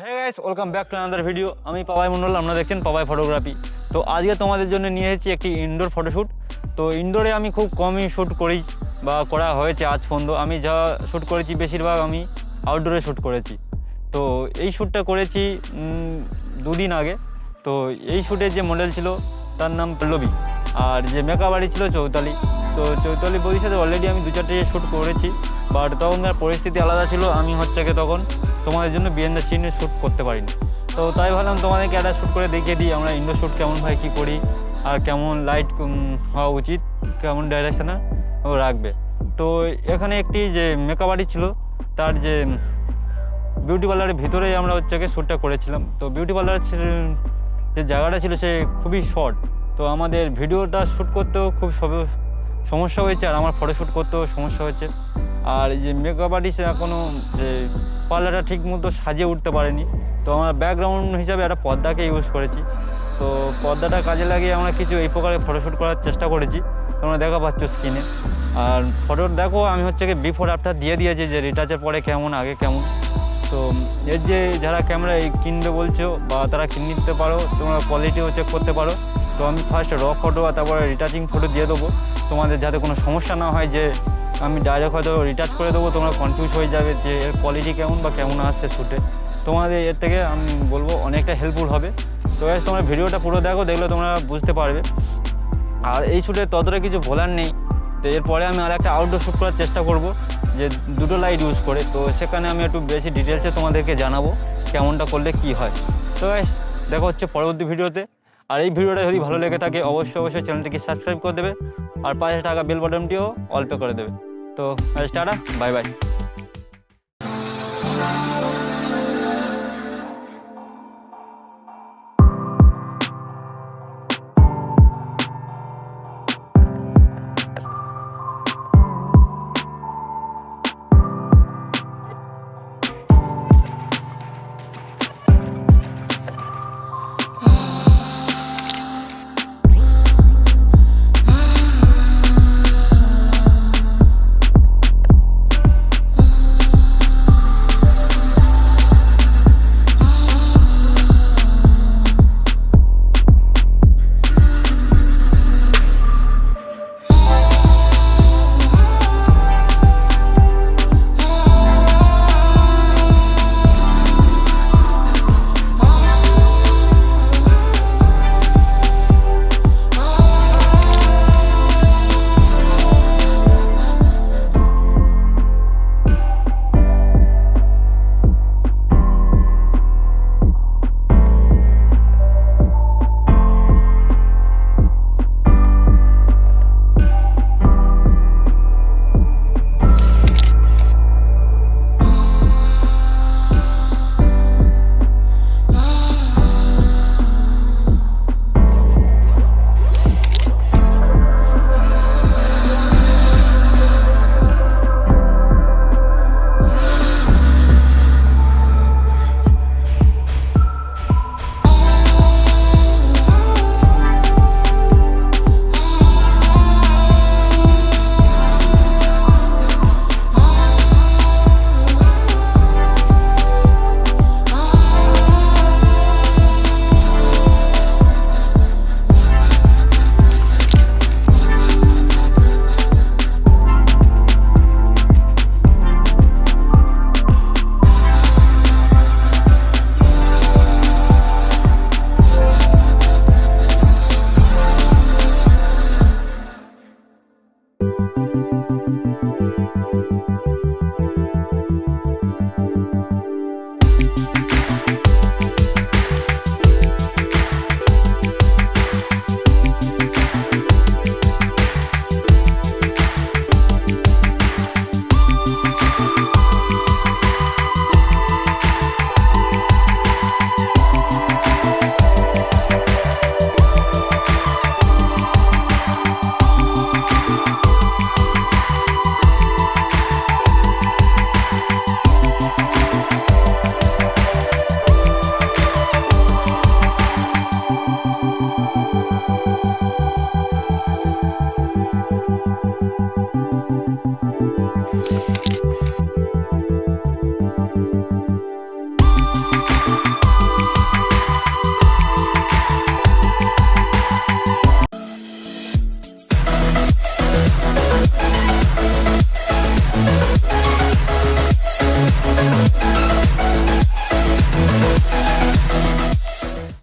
Hey guys, welcome back to another video. আমি পাবাই মন্ডল, আপনারা দেখছেন পাবাই ফটোগ্রাফি। তো আজকে তোমাদের জন্য নিয়ে এসেছি একটি ইনডোর ফটোশ্যুট। তো ইনডোরে আমি খুব কমই শ্যুট করি বা করা হয়েছে আজ পর্যন্ত। আমি যা শ্যুট করেছি বেশিরভাগ আমি আউটডোরে শ্যুট করেছি। তো এই শ্যুটটা করেছি দুদিন আগে। তো এই শ্যুটের যে মডেল ছিল তার নাম পল্লবী, আর যে মেকআপ আর্টিস্ট ছিল চৈতালি। তো চৈতালি বৌদির সাথে অলরেডি আমি 2-4টে শ্যুট করেছি, বাট তখনকার পরিস্থিতি আলাদা ছিল। আমি হচ্ছে কি তখন তোমাদের জন্য বিহাইন্ড দ্য সিনে শ্যুট করতে পারিনি। তো তাই ভাবলাম তোমাদেরকে একটা শ্যুট করে দেখিয়ে দিই আমরা ইনডোর শ্যুট কেমনভাবে কী করি, আর কেমন লাইট হওয়া উচিত, কেমন ডাইরেকশানে ও রাখবে। তো এখানে একটি যে মেকআপ আর্টিস্ট ছিল, তার যে বিউটি পার্লারের ভিতরেই আমরা হচ্ছে কি শ্যুটটা করেছিলাম। তো বিউটি পার্লারের যে জায়গাটা ছিল সে খুবই শর্ট। তো আমাদের ভিডিওটা শ্যুট করতেও খুব সমস্যা হয়েছে, আর আমার ফটো শ্যুট করতেও সমস্যা হচ্ছে। আর এই যে মেকআপ আর্টিস্ট এখনও যে পার্লারটা ঠিক মতো সাজিয়ে উঠতে পারেনি। তো আমরা ব্যাকগ্রাউন্ড হিসাবে একটা পর্দাকে ইউজ করেছি। তো পর্দাটা কাজে লাগিয়ে আমরা কিছু এই প্রকারের ফটোশ্যুট করার চেষ্টা করেছি, তোমরা দেখা পাচ্ছ স্ক্রিনে। আর ফটো দেখো, আমি হচ্ছে কি বিফোর আফটার দিয়ে দিয়েছি যে রিটাচের পরে কেমন, আগে কেমন। তো এর যে যারা ক্যামেরা কিনবে বলছো বা তারা কিনে নিতে পারো, তোমরা কোয়ালিটিও চেক করতে পারো। তো আমি ফার্স্ট র ফটো আর তারপরে রিটাচিং ফটো দিয়ে দেবো তোমাদের, যাতে কোনো সমস্যা না হয় যে আমি ডাইরেক্ট হয়তো রিটাচ করে দেবো, তোমরা কনফিউজ হয়ে যাবে যে এর কোয়ালিটি কেমন বা কেমন আসছে শ্যুটে। তোমাদের এর থেকে আমি বলবো অনেকটা হেল্পফুল হবে। তো গাইস, তোমরা ভিডিওটা পুরো দেখো, দেখলে তোমরা বুঝতে পারবে। আর এই শ্যুটে ততটা কিছু বলার নেই। তো এরপরে আমি আর একটা আউটডোর শ্যুট করার চেষ্টা করব, যে দুটো লাইট ইউজ করে। তো সেখানে আমি একটু বেশি ডিটেলসে তোমাদেরকে জানাবো কেমনটা করলে কি হয়। তো গাইস, দেখা হচ্ছে পরবর্তী ভিডিওতে। আর এই ভিডিওটা যদি ভালো লেগে থাকে অবশ্যই চ্যানেলটিকে সাবস্ক্রাইব করে দেবে, আর পাশে থাকা বেল বাটনটিও অল পে করে দেবে। তো টাটা, বাই বাই।